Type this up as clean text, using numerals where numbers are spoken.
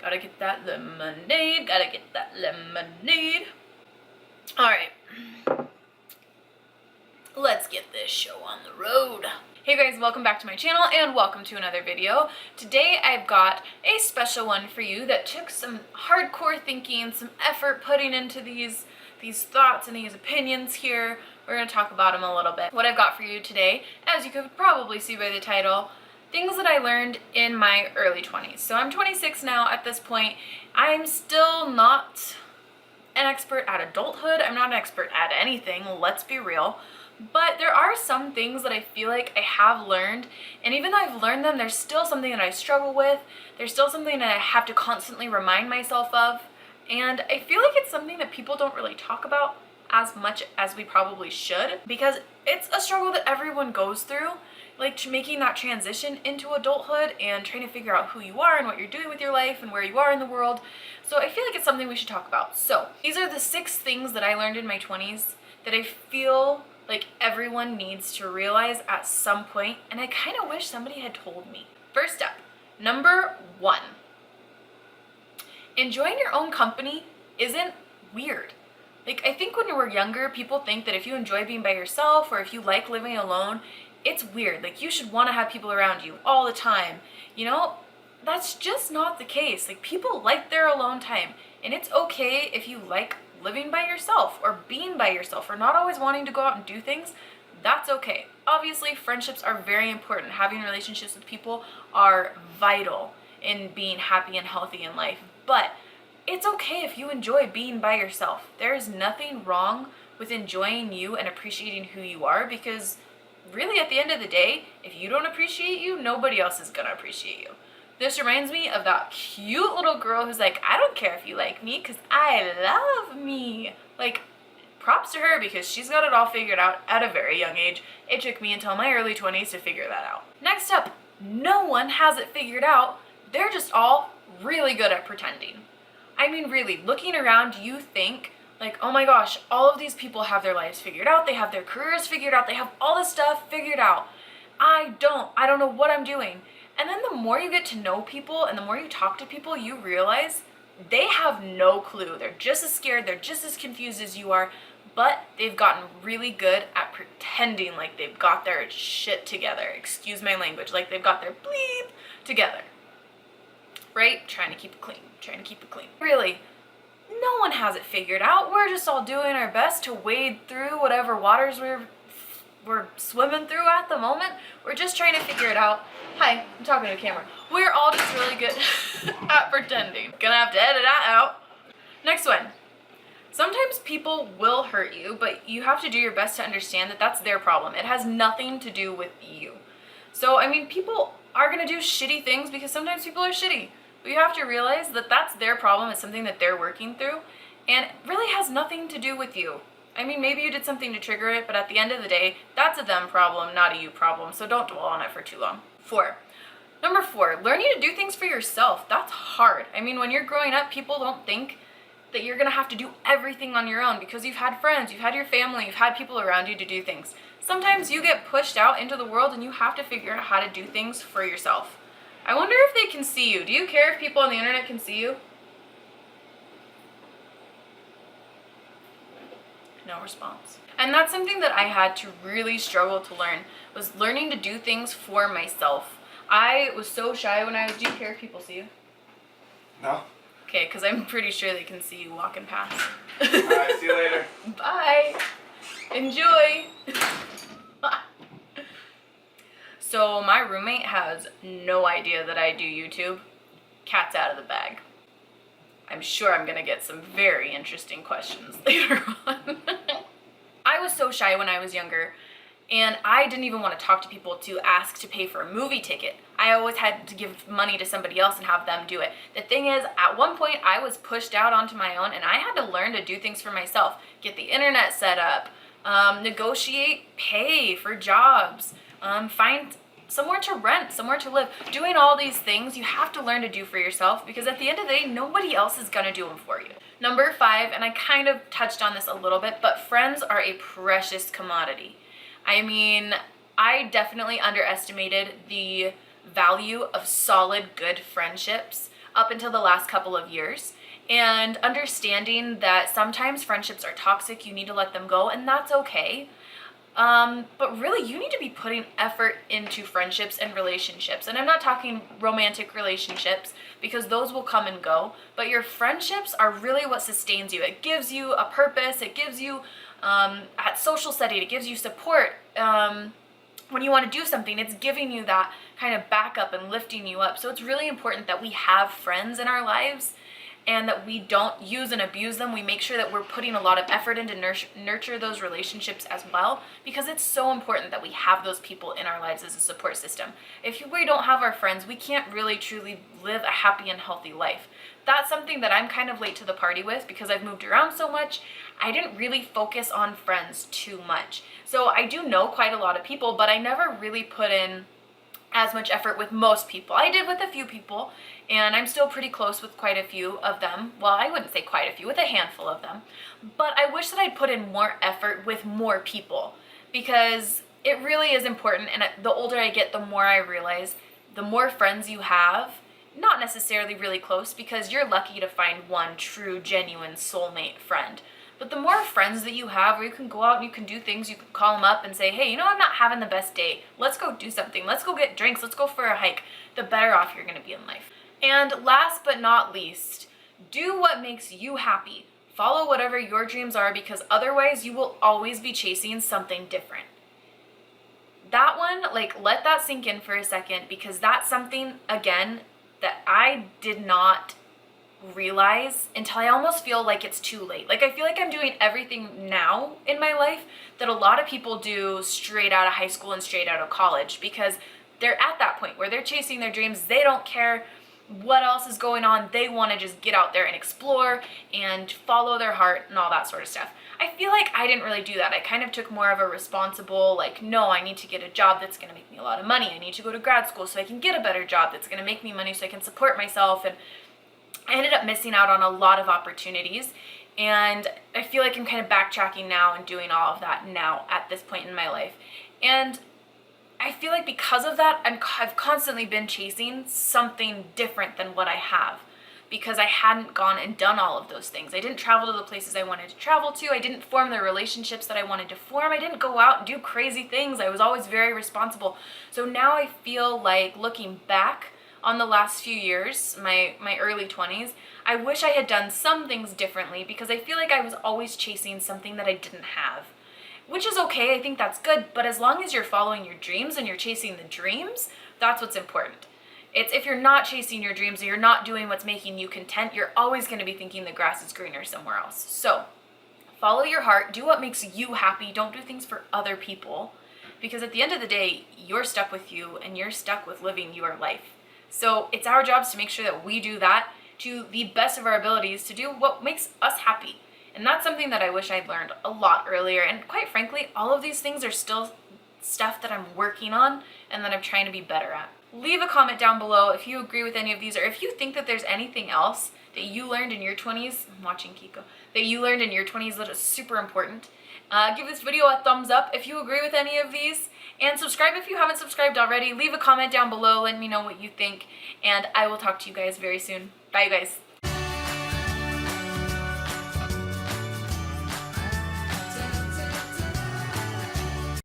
Gotta get that lemonade, gotta get that lemonade. Alright, let's get this show on the road. Hey guys, welcome back to my channel and welcome to another video. Today I've got a special one for you that took some hardcore thinking, some effort putting into these thoughts and these opinions here. We're going to talk about them a little bit. What I've got for you today, as you could probably see by the title, things that I learned in my early 20s. So I'm 26 now at this point. I'm still not an expert at adulthood. I'm not an expert at anything, let's be real. But there are some things that I feel like I have learned, and even though I've learned them, there's still something that I struggle with. There's still something that I have to constantly remind myself of, and I feel like it's something that people don't really talk about as much as we probably should, because it's a struggle that everyone goes through, like making that transition into adulthood and trying to figure out who you are and what you're doing with your life and where you are in the world. So I feel like it's something we should talk about. So these are the 6 things that I learned in my 20s that I feel like everyone needs to realize at some point, and I kind of wish somebody had told me. First up, number 1. Enjoying your own company isn't weird. Like, I think when we're younger, people think that if you enjoy being by yourself or if you like living alone, it's weird. Like, you should want to have people around you all the time. You know, that's just not the case. Like, people like their alone time, and it's okay if you like living by yourself or being by yourself or not always wanting to go out and do things. That's okay. Obviously, friendships are very important. Having relationships with people are vital in being happy and healthy in life, but it's okay if you enjoy being by yourself. There is nothing wrong with enjoying you and appreciating who you are, because really at the end of the day, if you don't appreciate you, nobody else is gonna appreciate you. This reminds me of that cute little girl who's like, I don't care if you like me because I love me. Like, props to her, because she's got it all figured out at a very young age. It took me until my early 20s to figure that out. Next up, no one has it figured out. They're just all really good at pretending. I mean, really, looking around, you think like, oh my gosh, all of these people have their lives figured out. They have their careers figured out. They have all this stuff figured out. I don't know what I'm doing. And then the more you get to know people and the more you talk to people, you realize they have no clue. They're just as scared. They're just as confused as you are, but they've gotten really good at pretending like they've got their shit together. Excuse my language. Like they've got their bleep together. Right? Trying to keep it clean. Trying to keep it clean. Really, no one has it figured out. We're just all doing our best to wade through whatever waters we're swimming through at the moment. We're just trying to figure it out. Hi, I'm talking to a camera. We're all just really good at pretending. Gonna have to edit that out. Next one. Sometimes people will hurt you, but you have to do your best to understand that that's their problem. It has nothing to do with you. So, I mean, people are gonna do shitty things because sometimes people are shitty. But you have to realize that that's their problem. It's something that they're working through, and it really has nothing to do with you. I mean, maybe you did something to trigger it, but at the end of the day, that's a them problem, not a you problem, so don't dwell on it for too long. Number 4, learning to do things for yourself. That's hard. I mean, when you're growing up, people don't think that you're gonna have to do everything on your own because you've had friends, you've had your family, you've had people around you to do things. Sometimes you get pushed out into the world and you have to figure out how to do things for yourself. I wonder if they can see you. Do you care if people on the internet can see you? No response. And that's something that I had to really struggle to learn, was learning to do things for myself. I was so shy when I was, do you care if people see you? No. Okay, because I'm pretty sure they can see you walking past. Alright, see you later. Bye. Enjoy. So my roommate has no idea that I do YouTube. Cat's out of the bag. I'm sure I'm gonna get some very interesting questions later on. I was so shy when I was younger, and I didn't even want to talk to people to ask to pay for a movie ticket. I always had to give money to somebody else and have them do it. The thing is, at one point I was pushed out onto my own, and I had to learn to do things for myself. Get the internet set up, negotiate pay for jobs, find somewhere to rent, somewhere to live. Doing all these things you have to learn to do for yourself, because at the end of the day, nobody else is gonna do them for you. Number 5, and I kind of touched on this a little bit, but friends are a precious commodity. I mean, I definitely underestimated the value of solid, good friendships. up until the last couple of years, and understanding that sometimes friendships are toxic, you need to let them go, and that's okay. But really, you need to be putting effort into friendships and relationships. And I'm not talking romantic relationships, because those will come and go. But your friendships are really what sustains you. It gives you a purpose. It gives you, at social setting, it gives you support. When you want to do something, it's giving you that kind of backup and lifting you up. So it's really important that we have friends in our lives, and that we don't use and abuse them. We make sure that we're putting a lot of effort into nurture those relationships as well, because it's so important that we have those people in our lives as a support system. If we don't have our friends, we can't really truly live a happy and healthy life. That's something that I'm kind of late to the party with, because I've moved around so much. I didn't really focus on friends too much. So I do know quite a lot of people, but I never really put in as much effort with most people. I did with a few people, and I'm still pretty close with quite a few of them. Well, I wouldn't say quite a few, with a handful of them. But I wish that I'd put in more effort with more people, because it really is important. And the older I get, the more I realize the more friends you have, not necessarily really close, because you're lucky to find one true, genuine soulmate friend. But the more friends that you have, where you can go out and you can do things, you can call them up and say, hey, you know, I'm not having the best day. Let's go do something. Let's go get drinks. Let's go for a hike. The better off you're going to be in life. And last but not least, do what makes you happy. Follow whatever your dreams are, because otherwise you will always be chasing something different. That one, let that sink in for a second, because that's something, again, that I did not realize until I almost feel like it's too late. I feel like I'm doing everything now in my life that a lot of people do straight out of high school and straight out of college, because they're at that point where they're chasing their dreams. They don't care what else is going on. They want to just get out there and explore and follow their heart and all that sort of stuff. I feel like I didn't really do that. I kind of took more of a responsible, no, I need to get a job that's going to make me a lot of money. I need to go to grad school so I can get a better job that's going to make me money so I can support myself. And I ended up missing out on a lot of opportunities, and I feel like I'm kind of backtracking now and doing all of that now at this point in my life. And I feel like because of that, I've constantly been chasing something different than what I have, because I hadn't gone and done all of those things. I didn't travel to the places I wanted to travel to. I didn't form the relationships that I wanted to form. I didn't go out and do crazy things. I was always very responsible. So now I feel like, looking back on the last few years, my early 20s, I wish I had done some things differently, because I feel like I was always chasing something that I didn't have. Which is okay, I think that's good, but as long as you're following your dreams and you're chasing the dreams, that's what's important. It's if you're not chasing your dreams and you're not doing what's making you content, you're always going to be thinking the grass is greener somewhere else. So, follow your heart, do what makes you happy, don't do things for other people, because at the end of the day, you're stuck with you and you're stuck with living your life. So it's our jobs to make sure that we do that to the best of our abilities, to do what makes us happy. And that's something that I wish I'd learned a lot earlier. And quite frankly, all of these things are still stuff that I'm working on and that I'm trying to be better at. Leave a comment down below if you agree with any of these, or if you think that there's anything else that you learned in your 20s, I'm watching Kiko, that you learned in your 20s that is super important. Give this video a thumbs up if you agree with any of these, and subscribe if you haven't subscribed already. Leave a comment down below, let me know what you think, and I will talk to you guys very soon. Bye, you guys.